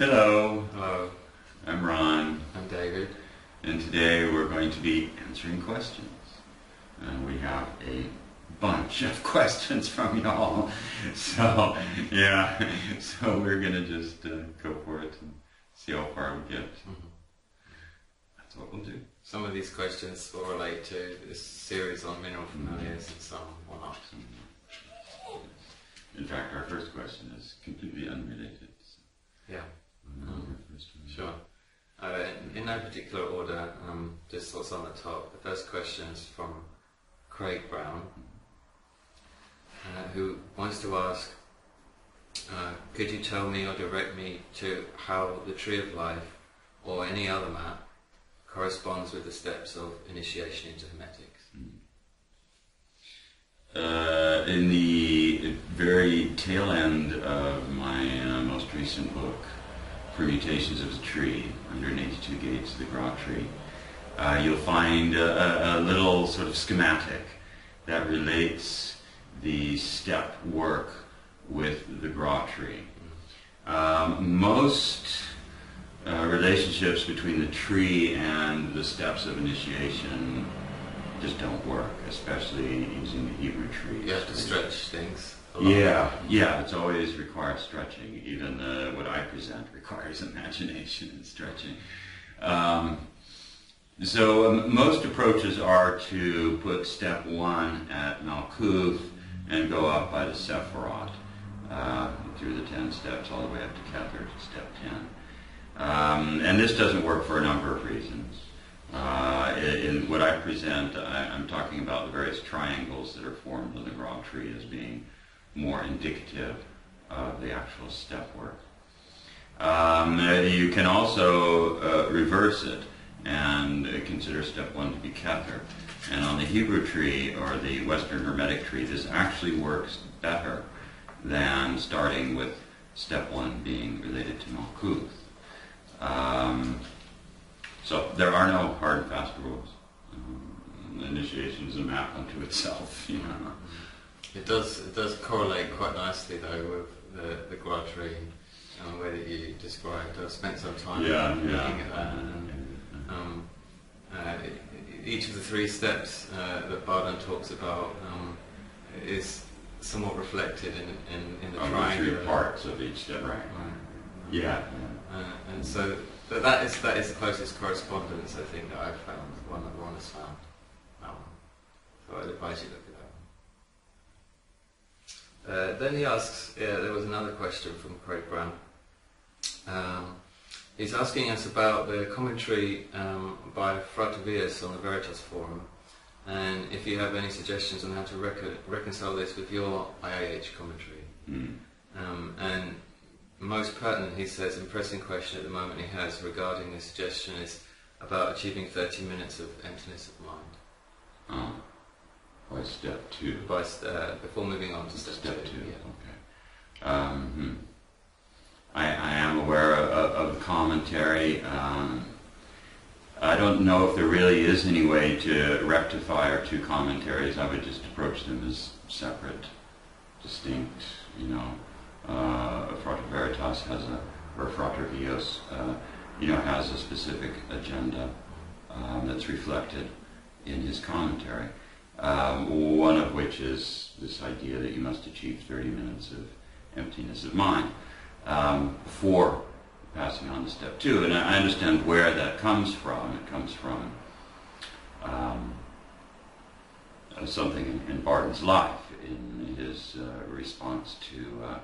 Hello. Hello. I'm Ron. I'm David. And today we're going to be answering questions. And we have a bunch of questions from y'all. So, yeah. So we're going to just go for it and see how far we get. That's what we'll do. Some of these questions will relate to this series on mineral familiars and some will not. In fact, our first question is completely unrelated. So. Yeah. Sure. In no particular order, just what's on the top. The first question is from Craig Brown, who wants to ask, could you tell me or direct me to how the Tree of Life or any other map corresponds with the steps of initiation into Hermetics? In the very tail end of my most recent book, Permutations of the Tree, 182 Gates of the Gra Tree, you'll find a little sort of schematic that relates the step work with the Gra Tree. Most relationships between the tree and the steps of initiation just don't work, especially using the Hebrew tree. You have to stretch things. Yeah, it's always requires stretching. Even what I present requires imagination and stretching. So most approaches are to put step 1 at Malkuth and go up by the Sephirot through the 10 steps all the way up to Kether to step 10. And this doesn't work for a number of reasons. In what I present, I'm talking about the various triangles that are formed in the Gra tree as being more indicative of the actual step work. You can also reverse it and consider step 1 to be Kether. And on the Hebrew tree, or the Western Hermetic tree, this actually works better than starting with step 1 being related to Malkuth. So there are no hard and fast rules. Initiation is a map unto itself, you know. It does correlate quite nicely though with the Gra tree and the way that you described. I've spent some time looking at that, and each of the 3 steps that Bardhan talks about is somewhat reflected in the triangle. The 3 parts of each step, right? Yeah. And so that is the closest correspondence I think that I've found. One that Ron has found. So I'd advise you look at that. Then he asks, there was another question from Craig Brown. He's asking us about the commentary by Fratavius on the Veritas Forum, and if you have any suggestions on how to reconcile this with your IIH commentary. And most pertinent, he says, and pressing question at the moment he has regarding this suggestion is about achieving 30 minutes of emptiness of mind. By step 2. Before moving on to step 2. Yeah. Okay. I am aware of the commentary. I don't know if there really is any way to rectify our 2 commentaries. I would just approach them as separate, distinct, you know. Frater Veritas has or Frater Vios, has a specific agenda that's reflected in his commentary. One of which is this idea that you must achieve 30 minutes of emptiness of mind before passing on to step 2. And I understand where that comes from. It comes from something in Bardhan's life, in his response to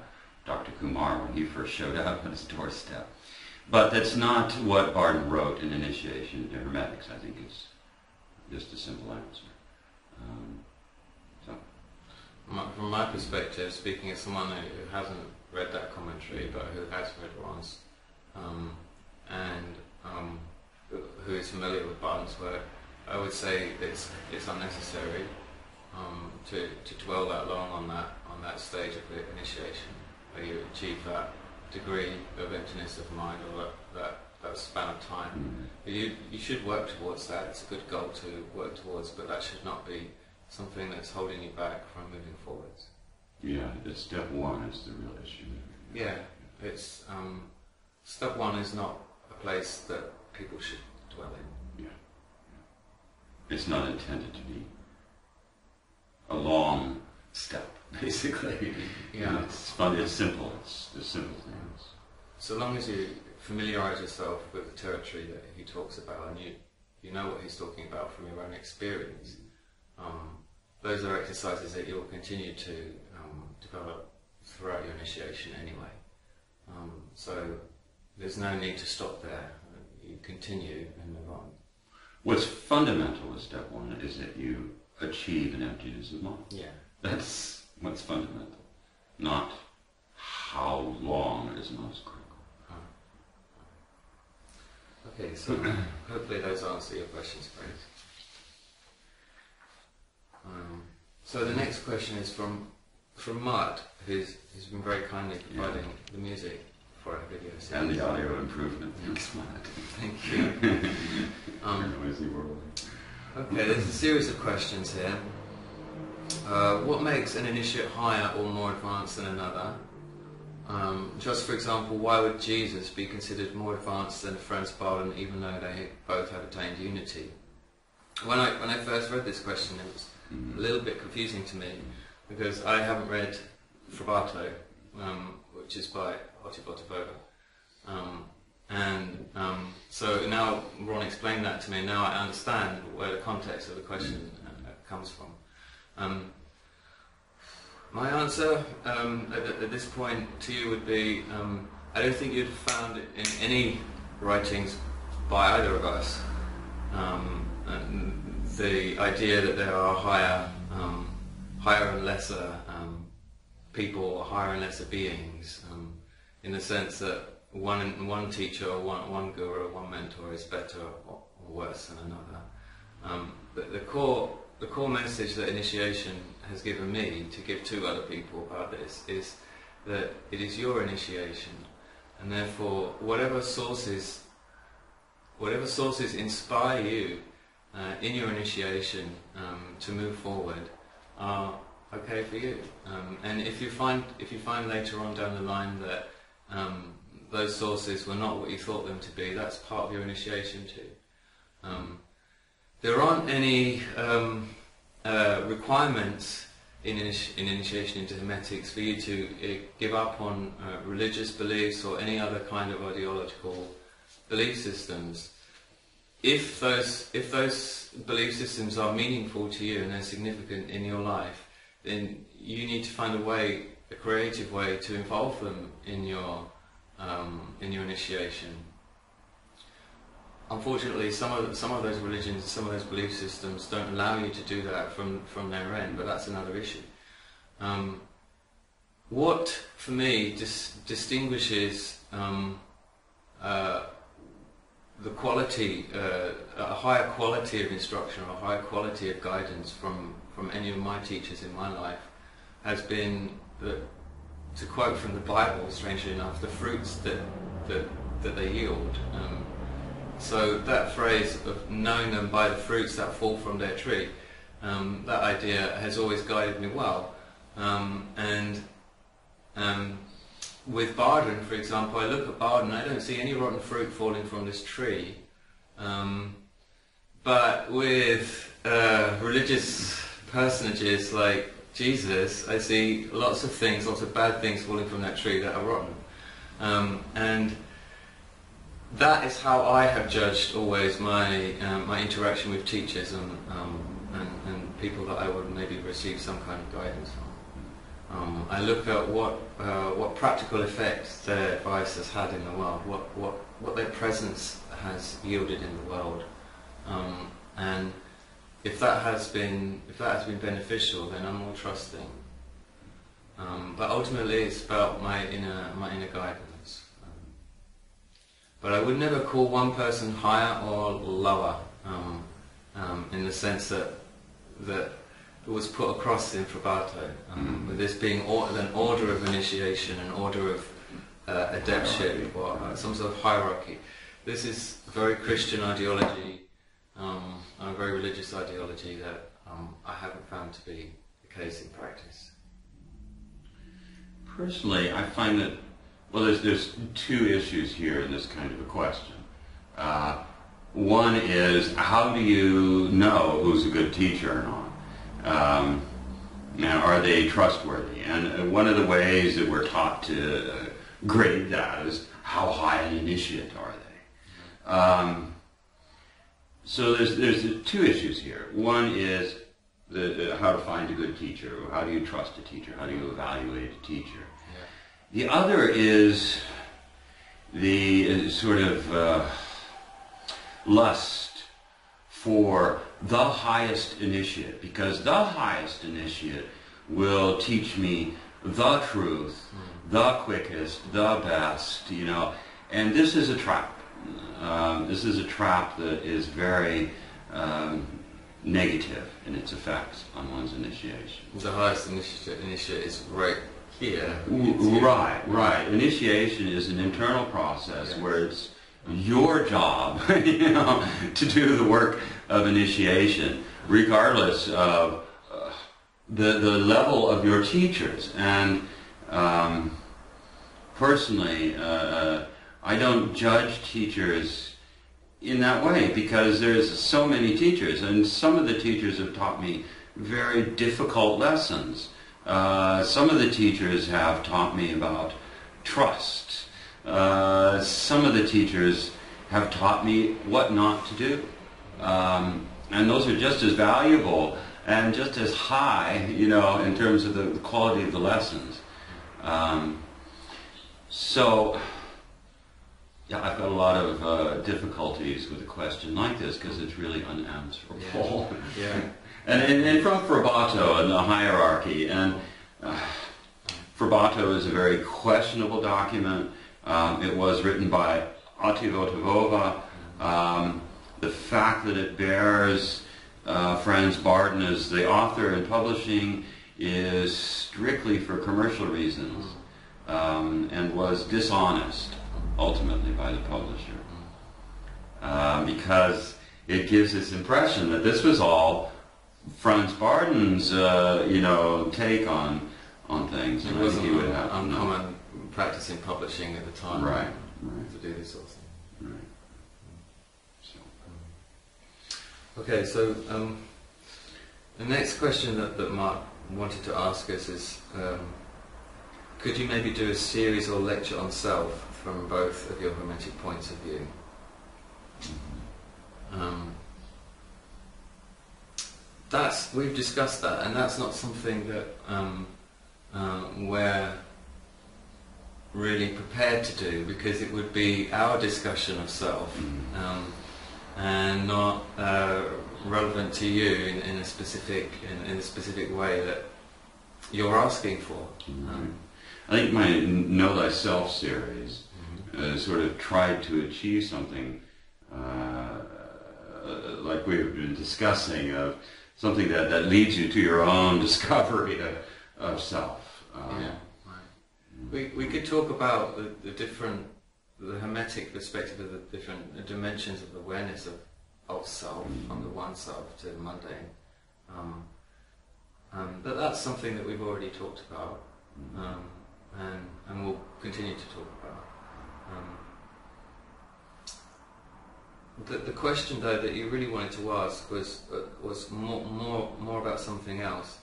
Dr. Kumar when he first showed up on his doorstep. But that's not what Bardhan wrote in Initiation into Hermetics. I think it's just a simple answer. From my perspective, speaking as someone who hasn't read that commentary but who has read Ron's, and who is familiar with Bardhan's work, I would say it's unnecessary to dwell that long on that stage of the initiation, where you achieve that degree of emptiness of mind, or that span of time. You should work towards that. It's a good goal to work towards, but that should not be something that's holding you back from moving forwards. Yeah, step 1 is the real issue. Yeah, it's step one is not a place that people should dwell in. Yeah. It's not intended to be a long step, basically. Yeah. It's fun, it's simple, it's simple things. So long as you familiarise yourself with the territory that he talks about, and you know what he's talking about from your own experience, those are exercises that you'll continue to develop throughout your initiation anyway. So there's no need to stop there. You continue and move on. What's fundamental with step one is that you achieve an emptiness of mind. Yeah. That's what's fundamental, not how long is most critical. Okay, so hopefully those answer your questions, Grace. So the next question is from Mart, who's been very kindly providing the music for our video series. And the audio improvement. Thanks, Matt. Thank you. Noisy world. Okay, there's a series of questions here. What makes an initiate higher or more advanced than another? Just for example, why would Jesus be considered more advanced than Franz Barden, even though they both have attained unity? When I first read this question, it was a little bit confusing to me, because I haven't read Frabato, which is by Ottobotavoga. So now Ron explained that to me, and now I understand where the context of the question comes from. My answer at this point to you would be, I don't think you'd have found it in any writings by either of us, the idea that there are higher and lesser people, or higher and lesser beings, in the sense that one teacher or one guru or one mentor is better or worse than another. But the core message that initiation has given me to give to other people about this is that it is your initiation, and therefore whatever sources inspire you in your initiation to move forward are okay for you. And if you find later on down the line that those sources were not what you thought them to be, that's part of your initiation too. There aren't any requirements in initiation into Hermetics for you to give up on religious beliefs or any other kind of ideological belief systems. If those belief systems are meaningful to you and they're significant in your life, then you need to find a creative way to involve them in your initiation. Unfortunately, some of those religions, some of those belief systems don't allow you to do that from their end, but that's another issue. What, for me, distinguishes the quality, a higher quality of instruction or a higher quality of guidance from any of my teachers in my life has been, to quote from the Bible, strangely enough, the fruits that they yield. So that phrase of knowing them by the fruits that fall from their tree, that idea has always guided me well. With Barden, for example, I look at Barden, I don't see any rotten fruit falling from this tree. But with religious personages like Jesus, I see lots of bad things falling from that tree that are rotten. And that is how I have judged always my interaction with teachers and people that I would maybe receive some kind of guidance from. I look at what practical effect their advice has had in the world, what their presence has yielded in the world, and if that has been beneficial, then I'm more trusting. But ultimately, it's about my inner guidance. But I would never call one person higher or lower, in the sense that it was put across in Frabato, with this being an order of initiation, an order of adeptship, or some sort of hierarchy. This is a very Christian ideology, a very religious ideology that I haven't found to be the case in practice. Personally, I find that Well, there's two issues here in this kind of a question. One is, how do you know who's a good teacher or not? Now, are they trustworthy? And one of the ways that we're taught to grade that is, how high an initiate are they? So there's two issues here. One is how to find a good teacher, or how do you trust a teacher? How do you evaluate a teacher? The other is the sort of lust for the highest initiate, because the highest initiate will teach me the truth, the quickest, the best, you know. And this is a trap. This is a trap that is very negative in its effects on one's initiation. The highest initiate is right here. Right. Initiation is an internal process where it's your job, you know, to do the work of initiation, regardless of the level of your teachers. And personally, I don't judge teachers in that way, because there's so many teachers, and some of the teachers have taught me very difficult lessons. Some of the teachers have taught me about trust. Some of the teachers have taught me what not to do. And those are just as valuable and just as high, you know, in terms of the quality of the lessons. So, yeah, I've got a lot of difficulties with a question like this, because it's really unanswerable. Yeah. And from Frabato and the hierarchy, and Frabato is a very questionable document. It was written by Ativotovova. The fact that it bears Franz Barton as the author and publishing is strictly for commercial reasons, and was dishonest ultimately by the publisher, because it gives this impression that this was all Franz Barton's, you know, take on things. It wasn't an uncommon practice in publishing at the time, right. to do this sort of thing. Right. Okay, so the next question that Mark wanted to ask us is, could you maybe do a series or lecture on self from both of your hermetic points of view? We've discussed that, and that's not something that we're really prepared to do, because it would be our discussion of self, and not relevant to you in a specific way that you're asking for. I think my Know Thyself series sort of tried to achieve something like we've been discussing, of something that leads you to your own discovery of self. We could talk about the hermetic perspective of the different dimensions of awareness of self, from the one self to the mundane. But that's something that we've already talked about, and we'll continue to talk about. The question, though, that you really wanted to ask was more about something else.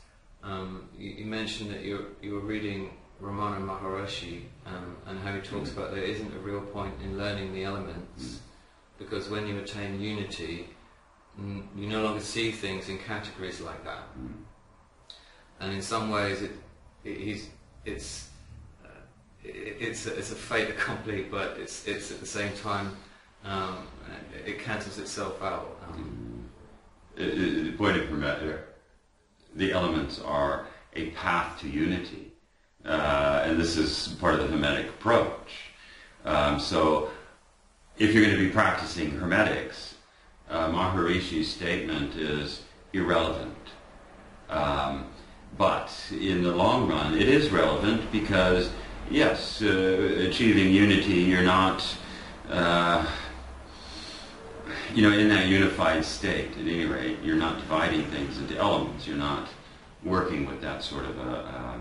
You mentioned that you were reading Ramana Maharishi, and how he talks about there isn't a real point in learning the elements, because when you attain unity, you no longer see things in categories like that. And in some ways, it's a fait accompli, but it's at the same time it cancels itself out. The point of Hermetic, the elements are a path to unity, and this is part of the Hermetic approach. So if you're going to be practicing Hermetics, Maharishi's statement is irrelevant. But in the long run, it is relevant, because, yes, achieving unity, you're not, in that unified state, at any rate. You're not dividing things into elements. You're not working with that sort of a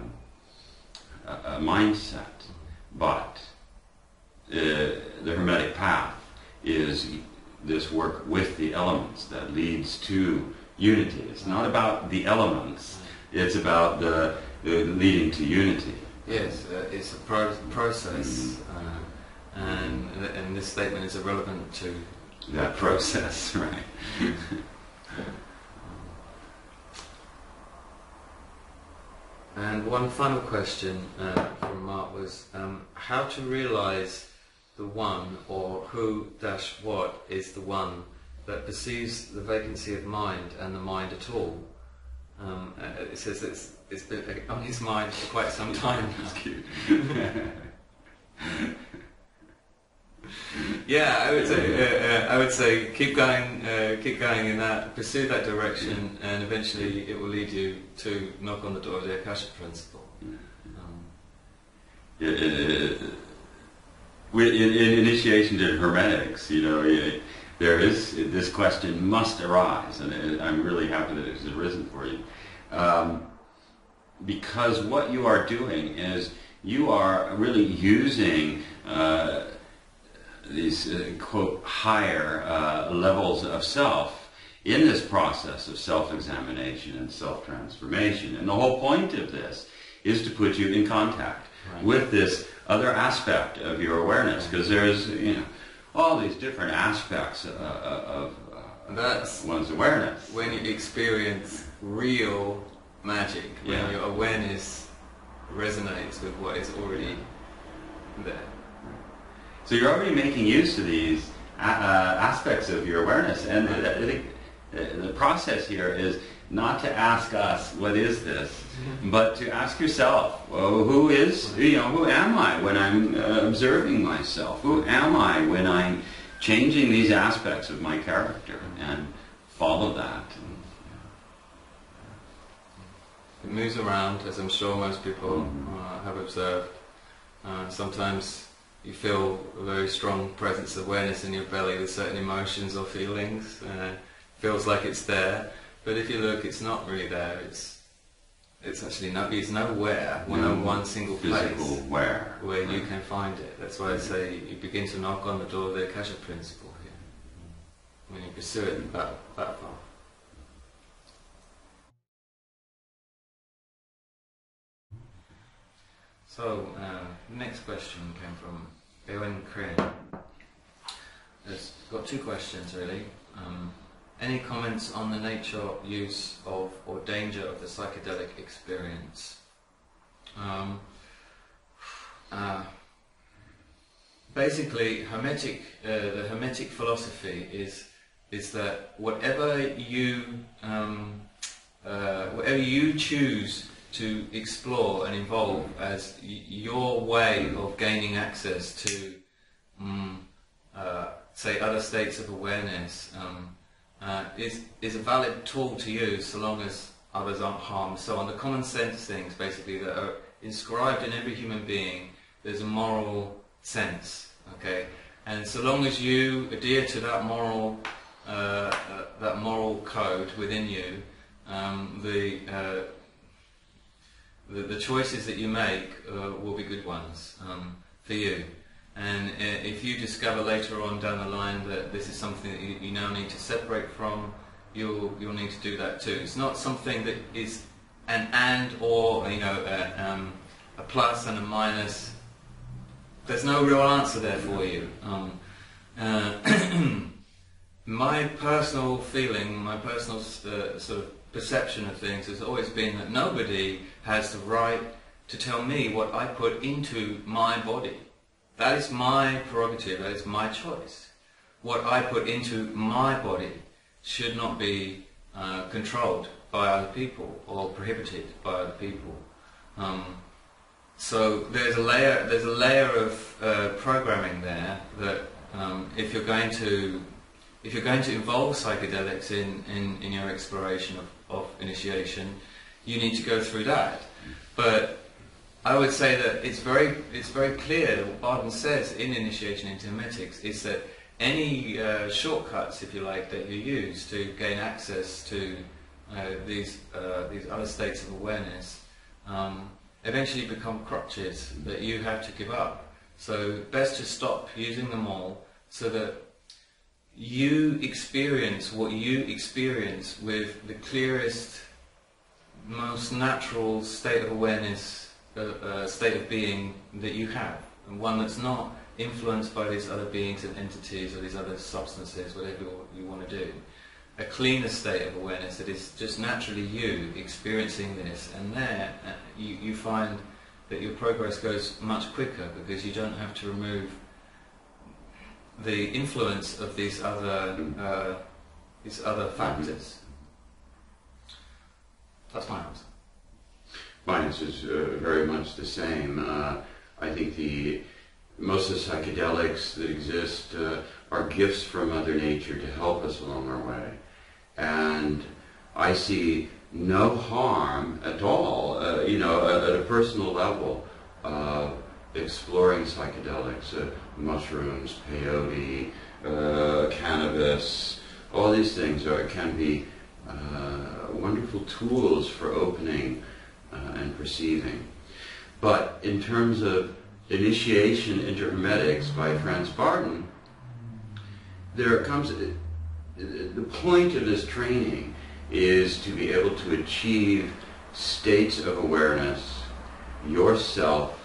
mindset. But the Hermetic path is this work with the elements that leads to unity. It's not about the elements, it's about the leading to unity. Yes, it's a process, and this statement is irrelevant to that process, right? And one final question from Mark was how to realize the one, or who-what is the one that perceives the vacancy of mind and the mind at all. It says it's been on his mind for quite some time now. That's cute. Yeah, I would say keep going in that, pursue that direction, and eventually it will lead you to knock on the door of the Akasha principle. In initiation to Hermetics, there is this question must arise, and I'm really happy that it has arisen for you, because what you are doing is you are really using these quote higher levels of self in this process of self-examination and self-transformation, and the whole point of this is to put you in contact with this other aspect of your awareness, because there's all these different aspects of that's one's awareness. When you experience real magic, when your awareness resonates with what is already there. So you're already making use of these aspects of your awareness, and the process here is not to ask us, what is this, but to ask yourself, well, who am I when I'm observing myself? Who am I when I'm changing these aspects of my character, and follow that. It moves around, as I'm sure most people have observed. Sometimes you feel a very strong presence of awareness in your belly with certain emotions or feelings. Feels like it's there, but if you look, it's not really there. It's actually it's nowhere. One single place where you can find it. That's why I say you begin to knock on the door of the Akasha principle here when you pursue it that far. So, the next question came from Enquiries. It's got two questions really. Any comments on the nature, use of, or danger of the psychedelic experience? Basically, the Hermetic philosophy is that whatever you choose to explore and evolve as your way of gaining access to, say, other states of awareness, is a valid tool to use so long as others aren't harmed. So on the common sense things, basically, that are inscribed in every human being, there's a moral sense, okay? And so long as you adhere to that moral code within you, the choices that you make will be good ones for you. And if you discover later on down the line that this is something that you now need to separate from, you'll need to do that too. It's not something that is an and or, a plus and a minus. There's no real answer there for you. My personal feeling, my personal sort of perception of things has always been that nobody has the right to tell me what I put into my body. That is my prerogative, that is my choice. What I put into my body should not be controlled by other people or prohibited by other people. So there's a layer of programming there that if you're going to involve psychedelics in your exploration of initiation, you need to go through that. But I would say that it's very clear that what Barden says in Initiation into Hermetics is that any shortcuts, if you like, that you use to gain access to these other states of awareness eventually become crutches that you have to give up So best to stop using them all so that you experience what you experience with the clearest, most natural state of awareness, state of being that you have, and one that's not influenced by these other beings and entities or these other substances, whatever you want to do. A cleaner state of awareness that is just naturally you experiencing this, and there you find that your progress goes much quicker because you don't have to remove the influence of these other factors. That's my answer. My answer is very much the same. I think most of the psychedelics that exist are gifts from Mother Nature to help us along our way. And I see no harm at all, at a personal level, exploring psychedelics, mushrooms, peyote, cannabis. All these things can be wonderful tools for opening and perceiving. But in terms of initiation into Hermetics by Franz Barton, there comes the point of this training is to be able to achieve states of awareness yourself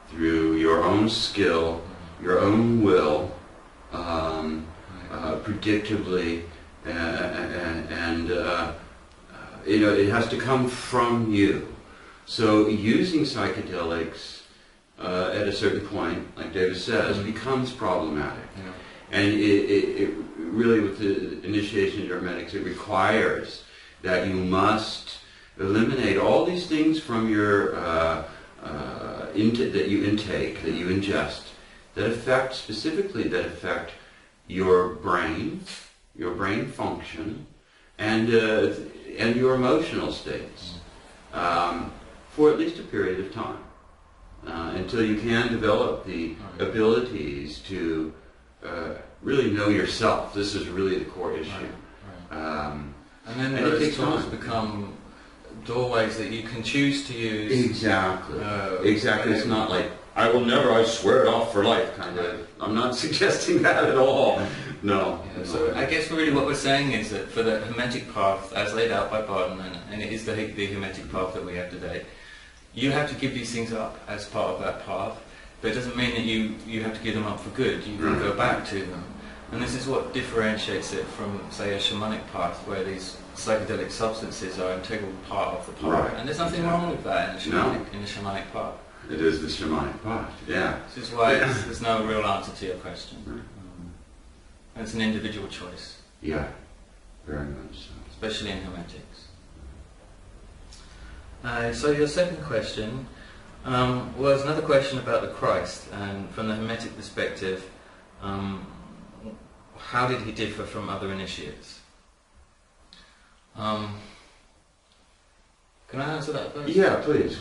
through your own skill, your own will, predictably, and it has to come from you. So using psychedelics at a certain point, like David says, becomes problematic. Yeah. And it really, with the initiation into Hermetics, it requires that you must eliminate all these things from your that you intake, that you ingest, that affect your brain function, and your emotional states for at least a period of time, until you can develop the abilities to really know yourself. This is really the core issue. Right. And then those tools become doorways that you can choose to use. Exactly. It's not like, I will never, I swear it off for life, kind of. I'm not suggesting that at all. No. Yeah, so I guess really what we're saying is that for the Hermetic path, as laid out by Barton, and it is the Hermetic path that we have today, you have to give these things up as part of that path, but it doesn't mean that you have to give them up for good. You can go back to them. And this is what differentiates it from, say, a shamanic path, where these psychedelic substances are an integral part of the path. Right. And there's nothing wrong with that in the shamanic path. It is the shamanic path, yeah. This is why there's no real answer to your question. And it's an individual choice. Yeah, very much so. Especially in Hermetics. So your second question was another question about the Christ, and from the Hermetic perspective, how did he differ from other initiates? Can I answer that first? Yeah, please.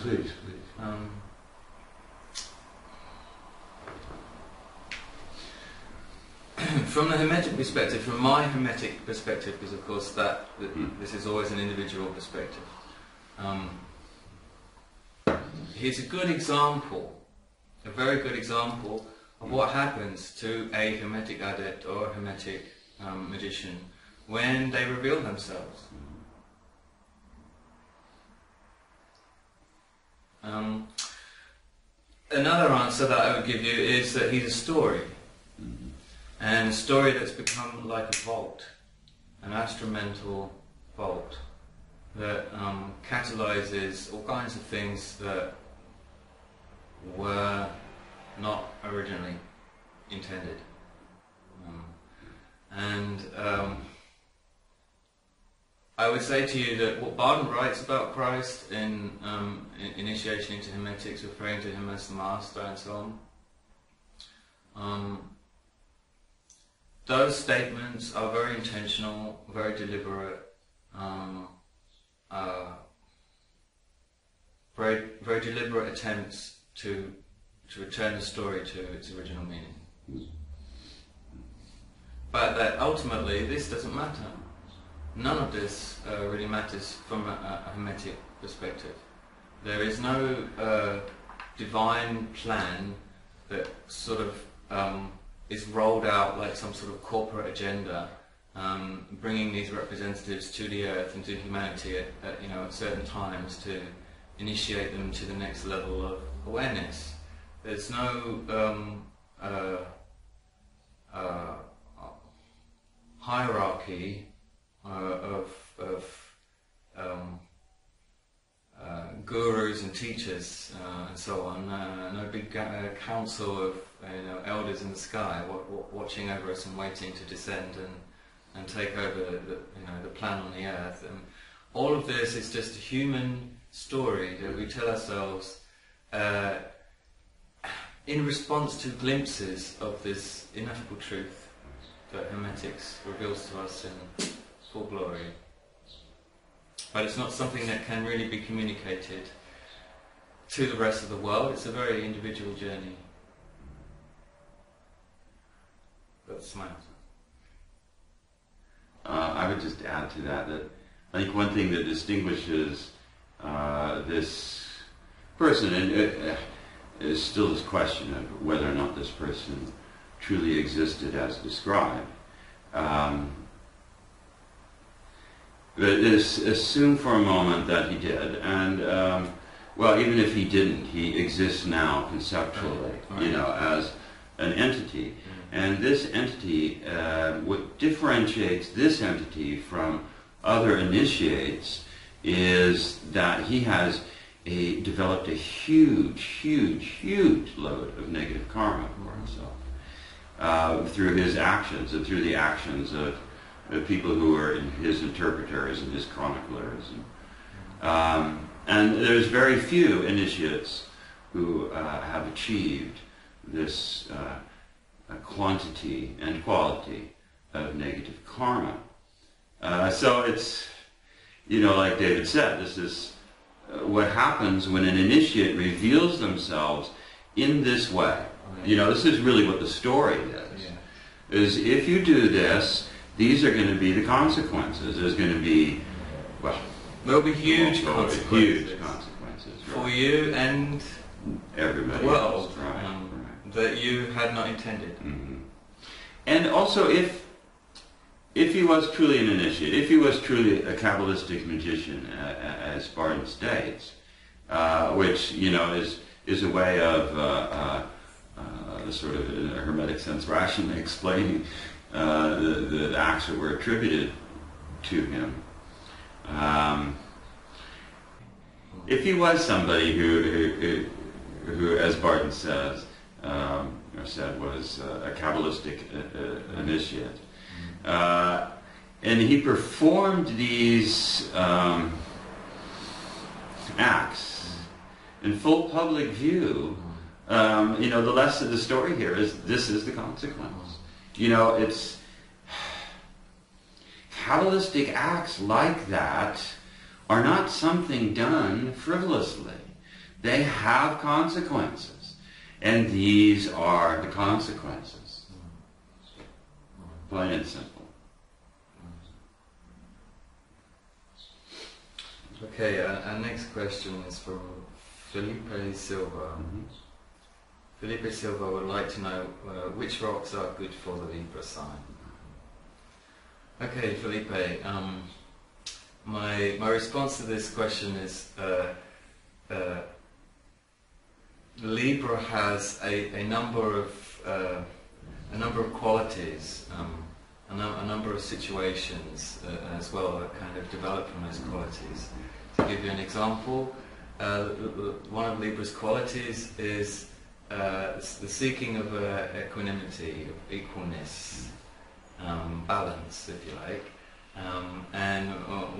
From the Hermetic perspective, from my Hermetic perspective, because of course this is always an individual perspective, here's a good example, a very good example of what happens to a Hermetic adept or a Hermetic magician when they reveal themselves. Another answer that I would give you is that he's a story, and a story that's become like a vault, an instrumental vault that catalyzes all kinds of things that were not originally intended. I would say to you that what Barton writes about Christ in Initiation into Hermetics, referring to him as the Master and so on, those statements are very intentional, very deliberate, very deliberate attempts to return the story to its original meaning. But that ultimately this doesn't matter. None of this really matters from a Hermetic perspective. There is no divine plan that sort of is rolled out like some sort of corporate agenda, bringing these representatives to the earth and to humanity at certain times to initiate them to the next level of awareness. There's no hierarchy of gurus and teachers and so on. No big council of elders in the sky watching over us and waiting to descend and take over the plan on the earth. And all of this is just a human story that we tell ourselves in response to glimpses of this ineffable truth that Hermetics reveals to us in full glory. But it's not something that can really be communicated to the rest of the world. It's a very individual journey. That's my answer. I would just add to that I think one thing that distinguishes this person, and is still this question of whether or not this person truly existed as described. But assume for a moment that he did, and well, even if he didn't, he exists now conceptually, as an entity. And this entity, what differentiates this entity from other initiates is that he has developed a huge load of negative karma for himself through his actions and through the actions of people who are his interpreters and his chroniclers. And there's very few initiates who have achieved this quantity and quality of negative karma. So it's, like David said, this is what happens when an initiate reveals themselves in this way. This is really what the story is if you do this, these are going to be the consequences. There's going to be, there'll be huge consequences for right. you and everybody the world else, right. That you had not intended. Mm-hmm. And also, if he was truly an initiate, if he was truly a Kabbalistic magician, as Barton states, which is a way of sort of in a Hermetic sense rationally explaining the acts that were attributed to him. If he was somebody who as Barton says, said was a Kabbalistic initiate, and he performed these acts in full public view, the lesson of the story here is this is the consequence. It's Kabbalistic acts like that are not something done frivolously. They have consequences, and these are the consequences. Plain and simple. Okay, our next question is from Felipe Silva. Mm-hmm. Felipe Silva would like to know which rocks are good for the Libra sign. Okay, Felipe, my response to this question is Libra has a number of qualities, a number of situations as well that kind of develop from those qualities. To give you an example, one of Libra's qualities is the seeking of equanimity, of equalness, balance, if you like. And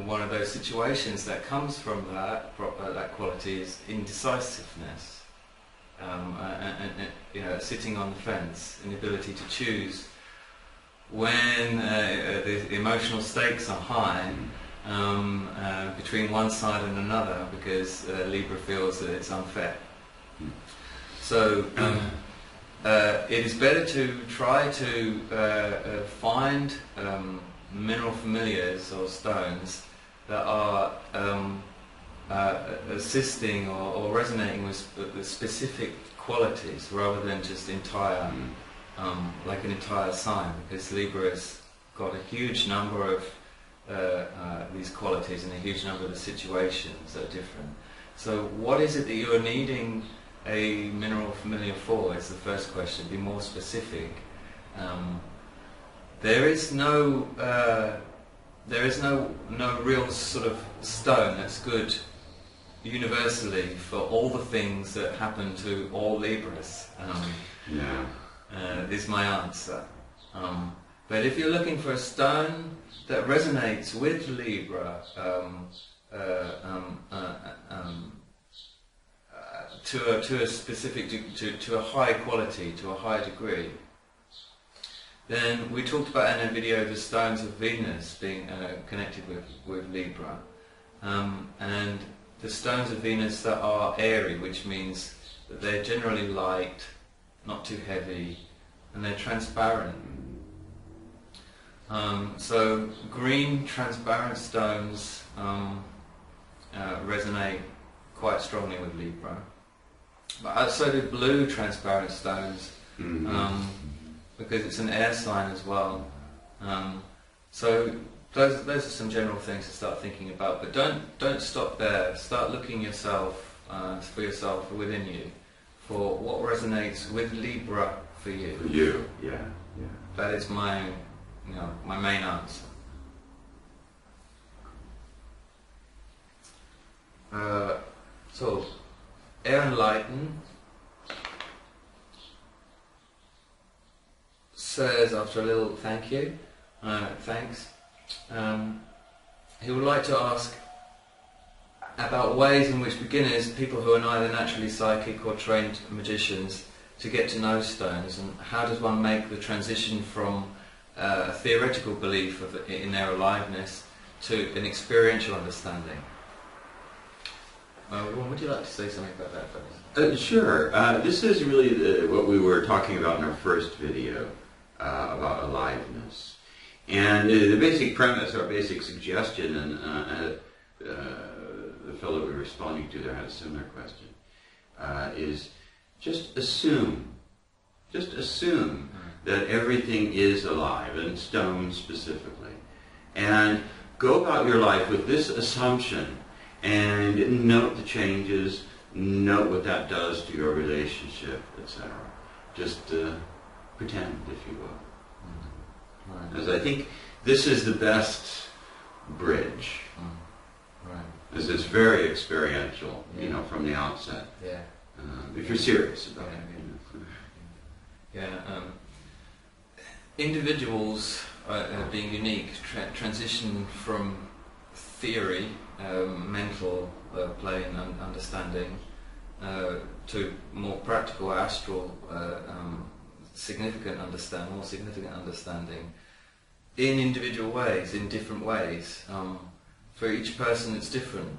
one of those situations that comes from that quality is indecisiveness, and sitting on the fence, inability to choose when the emotional stakes are high between one side and another, because Libra feels that it's unfair. So it is better to try to find mineral familiars or stones that are assisting or resonating with the specific qualities rather than just entire, like an entire sign, because Libra has got a huge number of these qualities and a huge number of the situations that are different. So what is it that you're needing a mineral familiar for is the first question. Be more specific. There is no real sort of stone that's good universally for all the things that happen to all Libras. Is my answer. But if you're looking for a stone that resonates with Libra to a specific, to a high quality, to a high degree, then we talked about in a video the stones of Venus being connected with Libra, and the stones of Venus that are airy, which means that they're generally light, not too heavy, and they're transparent. So green transparent stones resonate quite strongly with Libra, but so do blue transparent stones, because it's an air sign as well. So those are some general things to start thinking about, but don't stop there. Start looking for yourself within you, for what resonates with Libra for you. For you, yeah. That is my main answer. So, Air Enlighten says, after a little thank you, thanks, he would like to ask about ways in which beginners, people who are neither naturally psychic or trained magicians, to get to know stones, and how does one make the transition from a theoretical belief in their aliveness to an experiential understanding. Would you like to say something about that first? Sure. This is really what we were talking about in our first video about aliveness. And the basic premise, or basic suggestion, and the fellow we were responding to there had a similar question, is just assume that everything is alive, and stone specifically. And go about your life with this assumption, and note the changes, note what that does to your relationship, etc. Just pretend, if you will. Right. Because I think this is the best bridge. Right. Because it's very experiential, from the outset. Yeah. If you're serious about it. Individuals, being unique, transition from theory, mental plane and understanding, to more practical, astral, more significant understanding, in individual ways, in different ways. For each person, it's different.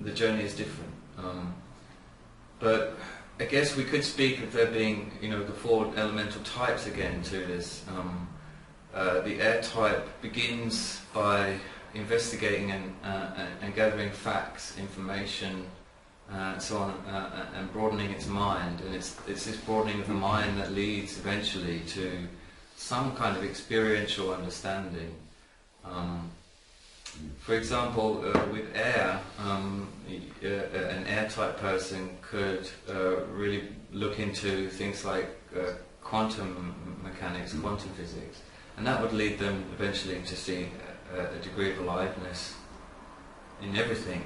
The journey is different. But I guess we could speak of there being, the four elemental types again to this. The air type begins by investigating and gathering facts, information, and so on, and broadening its mind. And it's this broadening of the mind that leads eventually to some kind of experiential understanding. For example, with air, an air-type person could really look into things like quantum mechanics, quantum physics, and that would lead them eventually to see a degree of aliveness in everything.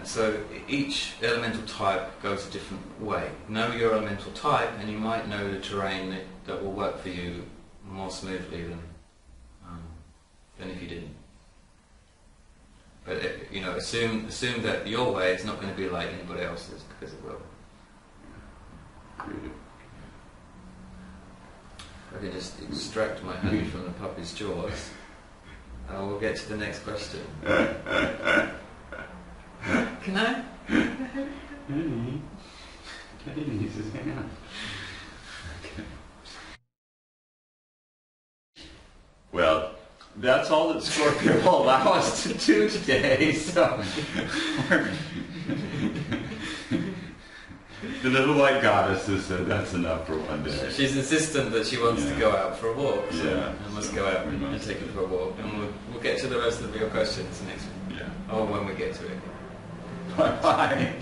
So each elemental type goes a different way. Know your elemental type, and you might know the terrain that will work for you more smoothly than if you didn't. But assume that your way is not going to be like anybody else's, because it will. I can just extract my hand from the puppy's jaws, and we'll get to the next question. Can I? Well, that's all that Scorpio will allow us to do today, so The little white goddess has said that's enough for one day. She's insistent that she wants to go out for a walk, so Yeah. I must go out and take her for a walk, and we'll get to the rest of your questions next week. Yeah. Or when we get to it. Bye-bye.